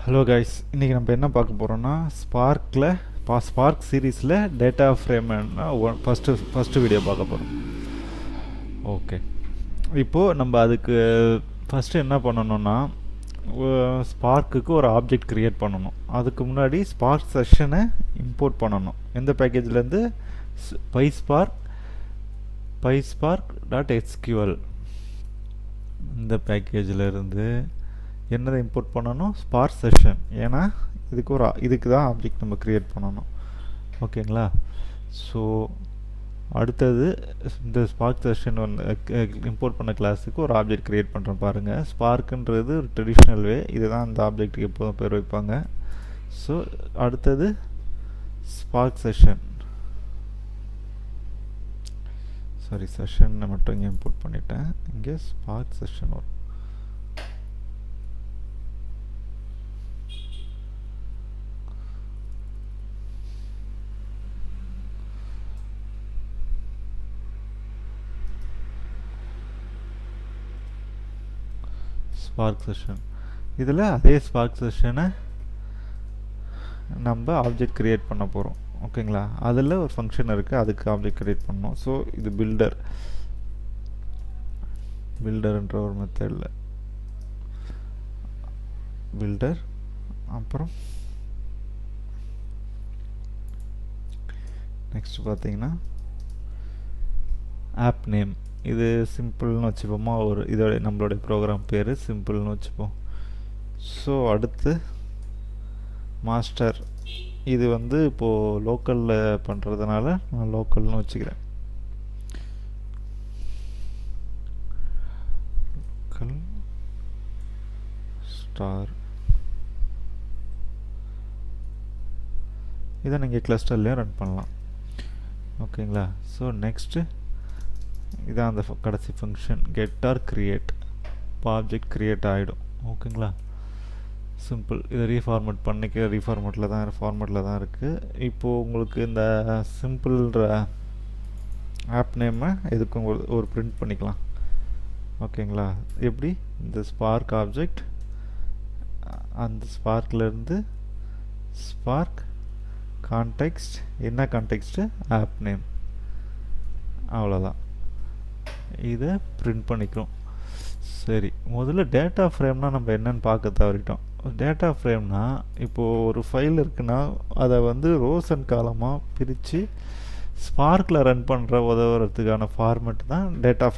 Hello guys, இன்றைக்கி நம்ம என்ன பார்க்க போகிறோன்னா ஸ்பார்க் சீரீஸில் டேட்டா ஃப்ரேம்னா ஃபஸ்ட்டு வீடியோ பார்க்க போகிறோம். ஓகே, இப்போது நம்ம அதுக்கு ஃபஸ்ட்டு என்ன பண்ணணும்னா ஸ்பார்க்குக்கு ஒரு ஆப்ஜெக்ட் க்ரியேட் பண்ணணும். அதுக்கு முன்னாடி ஸ்பார்க் செஷனை இம்போர்ட் பண்ணணும். எந்த பேக்கேஜ்லேருந்து? PySpark.SQL இந்த பேக்கேஜிலேருந்து என்னதை இம்போர்ட் பண்ணணும்? Spark session. ஏன்னா இதுக்கு தான் ஆப்ஜெக்ட் நம்ம க்ரியேட் பண்ணணும். ஓகேங்களா? ஸோ அடுத்தது இந்த ஸ்பார்க் செஷன் இம்போர்ட் பண்ண கிளாஸுக்கு ஒரு ஆப்ஜெக்ட் க்ரியேட் பண்ணுறோம். பாருங்கள், ஸ்பார்க்குன்றது ஒரு ட்ரெடிஷ்னல் வே. இதுதான் இந்த ஆப்ஜெக்ட்டுக்கு எப்போதும் பேர் வைப்பாங்க. ஸோ அடுத்தது ஸ்பார்க் செஷனை மட்டும் இங்கே இம்போர்ட் பண்ணிட்டேன். இங்கே ஸ்பார்க் செஷன் வரும். ஸ்பார்க் செஷன் இதில் அதே ஸ்பார்க் செஷனை நம்ம ஆப்ஜெக்ட் க்ரியேட் பண்ண போகிறோம். ஓகேங்களா? அதில் ஒரு ஃபங்க்ஷன் இருக்குது, அதுக்கு ஆப்ஜெக்ட் க்ரியேட் பண்ணணும். ஸோ இது பில்டர்ன்ற ஒரு மெத்தடில் பில்டர், அப்புறம் நெக்ஸ்ட் பார்த்தீங்கன்னா ஆப் நேம். இது சிம்பிள்னு வச்சுப்போமா, இதோட நம்மளுடைய ப்ரோக்ராம் பேர் சிம்பிள்னு வச்சுப்போம். ஸோ அடுத்து மாஸ்டர். இது இப்போது லோக்கலில் பண்ணுறதுனால நான் லோக்கல்னு வச்சுக்கிறேன். Local star. இதை நீங்கள் கிளஸ்டர்லேயும் ரன் பண்ணலாம். ஓகேங்களா? ஸோ நெக்ஸ்ட்டு இதான் அந்த கடைசி ஃபங்க்ஷன் கெட் ஆர் க்ரியேட். இப்போ ஆப்ஜெக்ட் க்ரியேட் ஆகிடும். ஓகேங்களா? சிம்பிள். இதை ரீஃபார்மேட்டில் தான் இருக்குது. இப்போது உங்களுக்கு இந்த சிம்பிள்ன்ற ஆப் நேமை எதுக்கும் ஒரு பிரிண்ட் பண்ணிக்கலாம். ஓகேங்களா? எப்படி? இந்த ஸ்பார்க் ஆப்ஜெக்ட், அந்த ஸ்பார்க்லேருந்து ஸ்பார்க் கான்டெக்ஸ்ட். என்ன கான்டெக்ஸ்ட்டு? App name. அவ்வளோதான். இதை பிரிண்ட் பண்ணிக்கிறோம். சரி, முதல்ல டேட்டா ஃப்ரேம்னா நம்ம என்னென்னு பார்க்க தவறிட்டோம். டேட்டா ஃப்ரேம்னா இப்போது ஒரு ஃபைல் இருக்குன்னா அதை ரோஸ் அண்ட் காலமாக பிரித்து ஸ்பார்க்கில் ரன் பண்ணுற உதவுறதுக்கான ஃபார்மேட் தான் டேட்டா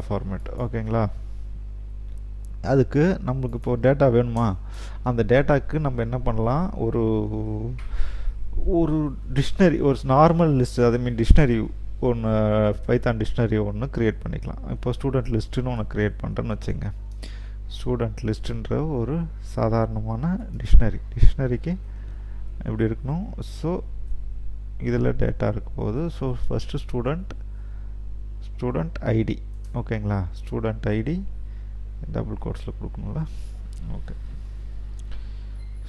ஃபார்மேட். ஓகேங்களா? அதுக்கு நம்மளுக்கு இப்போது டேட்டா வேணுமா? அந்த டேட்டாவுக்கு நம்ம என்ன பண்ணலாம்? ஒரு டிக்ஷனரி, ஒரு நார்மல் லிஸ்ட், டிக்ஷனரி ஒன்று, பைத்தான் டிக்ஷனரி ஒன்று க்ரியேட் பண்ணிக்கலாம். இப்போ ஸ்டூடெண்ட் லிஸ்ட்டுன்னு ஒன்று க்ரியேட் பண்ணுறேன்னு வச்சுங்க. ஸ்டூடெண்ட் லிஸ்ட்டுன்ற ஒரு சாதாரணமான டிக்ஷனரிக்கு எப்படி இருக்கணும்? ஸோ இதில் டேட்டா இருக்கும் போது, ஸோ ஃபஸ்ட்டு ஸ்டூடெண்ட் ஐடி. ஓகேங்களா? ஸ்டூடெண்ட் ஐடி டபுள் கோட்ஸில் கொடுக்கணும்ல. Okay,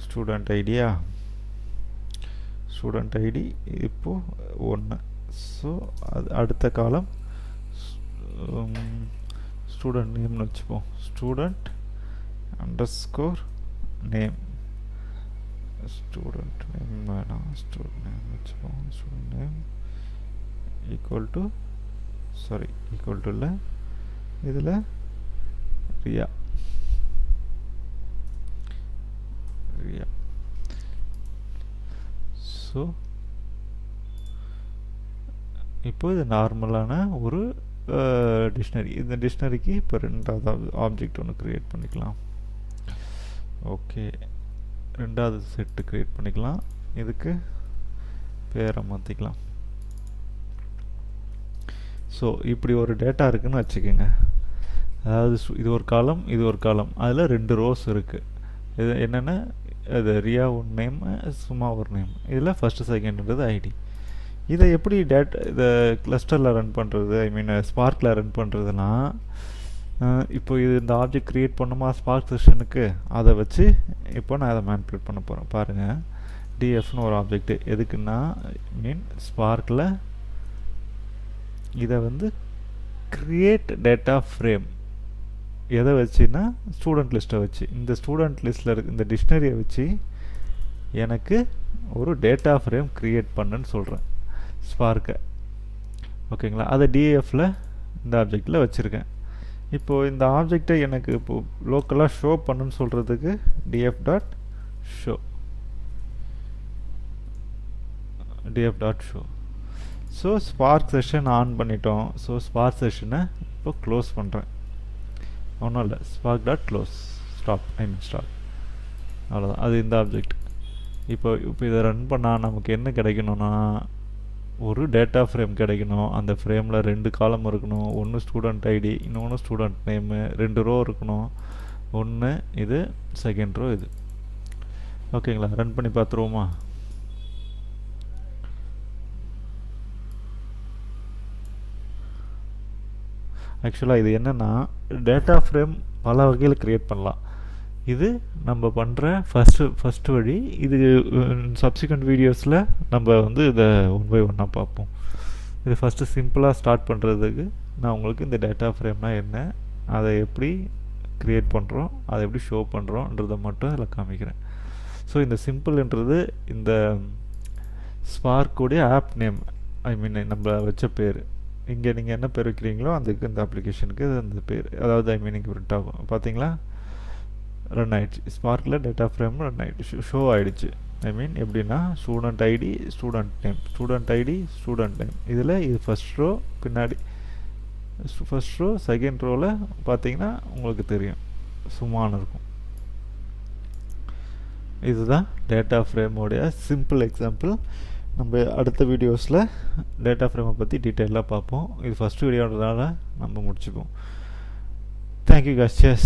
student idea, student ID இப்போது 1. ஸோ அது அடுத்த காலம் ஸ்டூடெண்ட் நேம்னு வச்சுப்போம். Student underscore name. Student name வேணாம், ஸ்டூடெண்ட் நேம் வச்சுப்போம். ஸ்டூடெண்ட் நேம் ஈக்குவல் டு இல்லை, இதில் ரியா. ஸோ இப்போ இது நார்மலான ஒரு டிக்ஷனரி. இந்த டிக்ஷனரிக்கு இப்போ ரெண்டாவது ஆப்ஜெக்ட் ஒன்று க்ரியேட் பண்ணிக்கலாம். ஓகே, ரெண்டாவது செட்டு க்ரியேட் பண்ணிக்கலாம். இதுக்கு பேரை மாற்றிக்கலாம். ஸோ இப்படி ஒரு டேட்டா இருக்குதுன்னு வச்சுக்கோங்க. அதாவது இது ஒரு காலம், அதில் 2 ரோஸ் இருக்குது. இது என்னென்ன? அது ரியா ஒரு நேம், சும்மா ஒரு நேம். இதில் ஃபஸ்ட்டு செகண்ட்ன்றது ஐடி. இதை எப்படி இதை கிளஸ்டரில் ரன் பண்ணுறது, ஸ்பார்க்கில் ரன் பண்ணுறதுனா, இப்போ இந்த ஆப்ஜெக்ட் க்ரியேட் பண்ணுமா ஸ்பார்க் செஷனுக்கு, அதை வச்சு இப்போ நான் அதை மேனிபுலேட் பண்ண போகிறேன். பாருங்கள், டிஎஃப்னு ஒரு ஆப்ஜெக்ட் எதுக்குன்னா ஸ்பார்க்கில் இதை க்ரியேட் டேட்டா ஃப்ரேம் எதை வச்சுன்னா ஸ்டூடெண்ட் லிஸ்ட்டை வச்சு, இந்த ஸ்டூடெண்ட் லிஸ்ட்டில் இருக்க இந்த டிக்ஷனரியை வச்சு எனக்கு ஒரு டேட்டா ஃப்ரேம் க்ரியேட் பண்ணுன்னு சொல்கிறேன் ஸ்பார்க்கை. ஓகேங்களா, அதை டிஎஃப்பில் இந்த ஆப்ஜெக்டில் வச்சுருக்கேன். இப்போது இந்த ஆப்ஜெக்டை எனக்கு இப்போது லோக்கலாக ஷோ பண்ணுன்னு சொல்கிறதுக்கு df dot show. So spark session on பண்ணிட்டோம். ஸோ ஸ்பார்க் செஷனை இப்போ க்ளோஸ் பண்ணுறேன். ஒன்றும் இல்லை, ஸ்பார்க் டாட் க்ளோஸ் ஸ்டாப் அவ்வளோதான். அது இந்த ஆப்ஜெக்ட். இப்போ இதை ரன் பண்ணால் நமக்கு என்ன கிடைக்கணும்னா ஒரு டேட்டா ஃப்ரேம் கிடைக்கணும். அந்த ஃப்ரேமில் 2 காலம் இருக்கணும். ஒன்று ஸ்டூடெண்ட் ஐடி, இன்னொன்று ஸ்டூடெண்ட் நேமு, 2 ரோ இருக்கணும். ஒன்று இது, செகண்ட் ரோ இது. ஓகேங்களா, ரன் பண்ணி பார்த்துருவோமா? ஆக்சுவலாக இது என்னென்னா டேட்டா ஃப்ரேம் பல வகையில் க்ரியேட் பண்ணலாம். இது நம்ம பண்ணுற ஃபஸ்ட்டு வழி. இது சப்சிக்வெண்ட் வீடியோஸில் நம்ம வந்து இதை 1 by 1 பார்ப்போம். இது ஃபஸ்ட்டு சிம்பிளாக ஸ்டார்ட் பண்ணுறதுக்கு நான் உங்களுக்கு இந்த டேட்டா ஃப்ரேம்னால் என்ன, அதை எப்படி க்ரியேட் பண்ணுறோம், அதை எப்படி ஷோ பண்ணுறோன்றதை மட்டும் இதில் காமிக்கிறேன். ஸோ இந்த சிம்பிள்ன்றது இந்த ஸ்பார்க்குடைய ஆப் நேம், நம்ம வச்ச பேர். இங்கே நீங்கள் என்ன பேர் வைக்கிறீங்களோ அதுக்கு இந்த அப்ளிகேஷனுக்கு அந்த பேர், அதாவது இங்கே பிரிண்ட் ஆகும். பார்த்தீங்களா, ரன் ஆகிடுச்சு. ஸ்பார்க்கில் டேட்டா ஃப்ரேம் ரன் ஆகிடுச்சு, ஷோ ஆகிடுச்சு. எப்படின்னா student ID, student ID, student name. இதில் இது ஃபஸ்ட் ரோ, பின்னாடி ஃபஸ்ட் ரோ, செகண்ட் ரோவில் பார்த்தீங்கன்னா உங்களுக்கு தெரியும் சும்மானு இருக்கும். இதுதான் டேட்டா ஃப்ரேமோடைய சிம்பிள் எக்ஸாம்பிள். நம்ம அடுத்த வீடியோஸில் டேட்டா ஃப்ரேமை பற்றி டீட்டெயிலாக பார்ப்போம். இது ஃபஸ்ட்டு வீடியோன்றதுனால நம்ம முடிச்சுப்போம். Thank you guys.